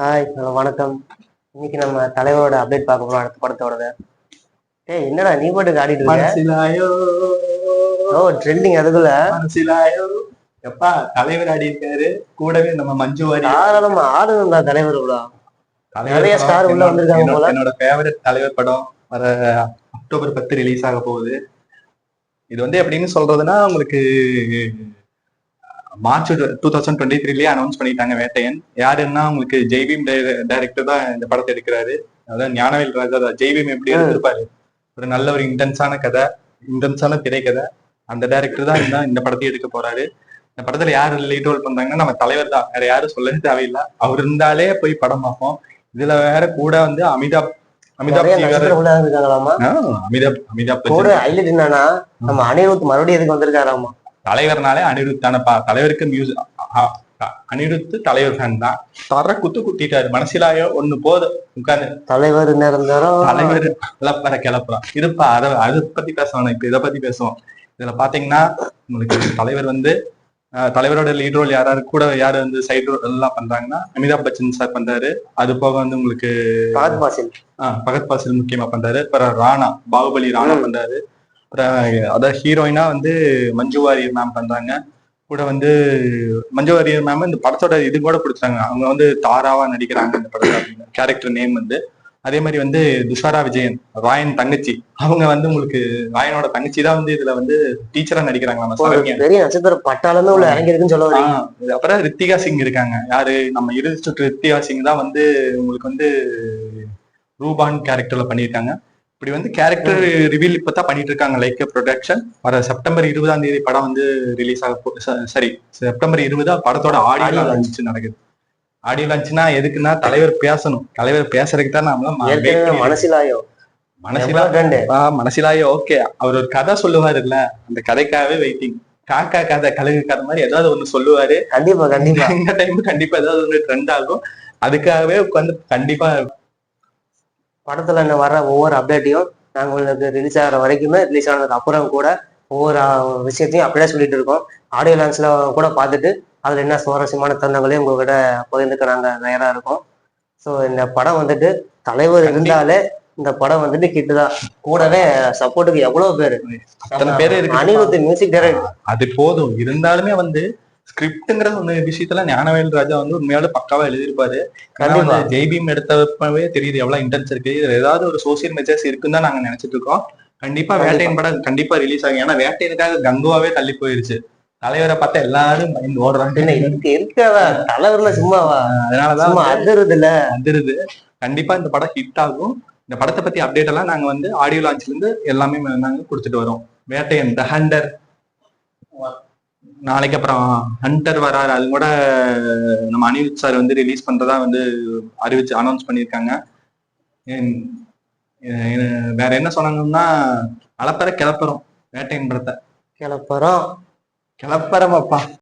Hi, hello வணக்கம். இன்னைக்கு நம்ம தலைவரோட அப்டேட் பார்க்க போறோம் அடுத்த படத்தோடது. என்னடா நீ பாட்டுக்கு ஆடிட்டு இருக்க? மனசிலாயோ ஓ ட்ரெண்டிங் அதுக்குள்ள. மனசிலாயோ எப்பா தலைவர் ஆடி இருக்காரு. கூடவே நம்ம மஞ்சு வாரியர் தாராளமா ஆடணும்டா தலைவர் கூட. தலைவர் நிறைய படம் ஸ்டார் உள்ள வந்திருக்காங்க போல. என்னோட ஃபேவரட் தலைவர் படம் வர அக்டோபர் 10 ரிலீஸ் ஆக போகுது. இது வந்து எப்படின்னு சொல்றதுன்னா உங்களுக்கு மார்ச் 2023லயே அனௌன்ஸ் பண்ணிட்டாங்க வேட்டையன். யாருன்னா உங்களுக்கு ஜெய்பீம் டைரக்டர் தான் இந்த படத்தை எடுக்கிறாரு. அதான் ஞானவேல் ராஜா ஜெய்பீம் எப்படி எடுத்திருப்பாரு, ஒரு நல்ல ஒரு இன்டென்ஸான கதை, இன்டென்ஸான திரைக்கதை. அந்த டைரக்டர் தான் இந்த படத்தையும் எடுக்க போறாரு. இந்த படத்துல யாரு லீட் ரோல் பண்றாங்கன்னா நம்ம தலைவர் தான், வேற யாரும் சொல்லவே தேவையில்லை. அவர் இருந்தாலே போய் படம் பார்ப்போம். இதுல வேற கூட வந்து அமிதாப் அமிதாப் கூட ஹைலைட் என்னன்னா நம்ம அனிருத் மறுபடியும் எதுக்கு வந்திருக்காராமா. தலைவர்னாலே அனிருத் தானப்பா. தலைவருக்கு மியூசிக் அனிருத் தலைவர் ஃபேன் தான். தர குத்து குத்திட்டாரு. மனசிலாயோ ஒண்ணு போதும் உட்காந்து தலைவர் நிரந்தரம் தலைவர் கிளப்புற கிளப்புறான் இருப்பா. அதை பத்தி பேசுவாங்க. இப்ப இதை பத்தி பேசுவோம். இதுல பாத்தீங்கன்னா உங்களுக்கு தலைவர் வந்து தலைவரோட லீட் ரோல் யாராரு கூட யாரு வந்து சைட் ரோல் எல்லாம் பண்றாங்கன்னா அமிதாப் பச்சன் சார் பண்றாரு. அது போக வந்து உங்களுக்கு பகத் பாசில் முக்கியமா பண்றாரு. அப்புறம் ராணா, பாகுபலி ராணா பண்றாரு. அப்புறம் அதாவது ஹீரோயினா வந்து மஞ்சு வாரியர் மேம் பண்றாங்க. கூட வந்து மஞ்சு வாரியர் மேம் இந்த படத்தோட இது கூட பிடிச்சாங்க. அவங்க வந்து தாராவா நடிக்கிறாங்க இந்த படத்துல. கேரக்டர் நேம் வந்து அதே மாதிரி வந்து துஷாரா விஜயன், ராயன் தங்கச்சி. அவங்க வந்து உங்களுக்கு ராயனோட தங்கச்சி தான் வந்து இதுல வந்து டீச்சரா நடிக்கிறாங்க. நம்ம பெரிய நட்சத்திர பட்டாளமே உள்ள இறங்கி இருக்குன்னு சொல்ல வரீங்க. அப்புறம் ரித்திகா சிங் இருக்காங்க. யாரு நம்ம இறுதி சுற்று ரித்திகா சிங் தான் வந்து உங்களுக்கு வந்து ரூபான் கேரக்டர்ல பண்ணியிருக்காங்க. இப்படி வந்து கேரக்டர் ரிவீல் இப்பதான் பண்ணிட்டு இருக்காங்க லைக் ப்ரொடக்ஷன். வர செப்டம்பர் 20 படம் வந்து ரிலீஸ் ஆக சரி செப்டம்பர் 20 படத்தோட ஆடியோ லான்ச் நடக்குது. ஆடியோ லான்ச்னா எதுக்குன்னா தலைவர் பேசணும். தலைவர் பேசுறதுக்கு தான் நம்மள மனசிலாயோ ஓகே. அவர் ஒரு கதை சொல்லுவாரு இல்ல, அந்த கதைக்காகவே வெயிட்டிங். காக்கா கதை, கழுகு கதை மாதிரி ஏதாவது ஒண்ணு சொல்லுவாரு. கண்டிப்பா கண்டிப்பா இந்த டைம் கண்டிப்பா ஏதாவது ஒண்ணு ட்ரெண்ட் ஆகும். அதுக்காகவே உட்காந்து கண்டிப்பா படத்துல என்ன வர ஒவ்வொரு அப்டேட்டையும் நாங்க உங்களுக்கு ரிலீஸ் ஆகிற வரைக்குமே, ரிலீஸ் ஆனதுக்கு அப்புறம் கூட ஒவ்வொரு விஷயத்தையும் அப்படியே சொல்லிட்டு இருக்கோம். ஆடியோ லான்ச்ல கூட பார்த்துட்டு அதுல என்ன சுவாரஸ்யமான தருணங்களையும் உங்ககிட்ட பகிர்ந்துக்க நாங்க தயாரா இருக்கோம். ஸோ இந்த படம் வந்துட்டு தலைவர் இருந்தாலே இந்த படம் வந்துட்டு கிட்டுதான். கூடவே சப்போர்ட்டுக்கு எவ்வளவு பேரு அனிருத் மியூசிக் டைரக்டர். அது போதும். இருந்தாலுமே வந்து ஸ்கிரிப்ட்ங்கிற ஒரு விஷயத்துல ஞானவேல் ராஜா வந்து உண்மையால பக்காவா எழுதியிருப்பாரு. ஜெய்பீம் எடுத்தப்பவே தெரியுது எவ்வளவு இன்டென்ஸ் இருக்கு. இதுல ஏதாவது ஒரு சோசியல் மெசேஜ் இருக்குன்னு தான் நாங்க நினைச்சிட்டு இருக்கோம். கண்டிப்பா வேட்டையின் படம் கண்டிப்பா ரிலீஸ் ஆகும். ஏன்னா வேட்டையனுக்காக கங்குவாவே தள்ளி போயிருச்சு. தலைவரை பார்த்தா எல்லாரும் பயந்து ஓடுறாங்க. தலைவர்ல சும்மாவா? அதனாலதான் அதிருது. கண்டிப்பா இந்த படம் ஹிட் ஆகும். இந்த படத்தை பத்தி அப்டேட் எல்லாம் நாங்க வந்து ஆடியோ லான்ச்ல இருந்து எல்லாமே நாங்க கொடுத்துட்டு வரோம். வேட்டையன் த ஹண்டர் நாளைக்கு, அப்புறம் ஹண்டர் வராரு. அது கூட நம்ம அனிருத் சார் வந்து ரிலீஸ் பண்றதா வந்து அறிவிச்சு அனௌன்ஸ் பண்ணியிருக்காங்க. வேற என்ன சொன்னாங்கன்னா அளப்பற கிளப்புறோம். வேட்டையின் படத்தை கிளப்புறோம் அப்பா.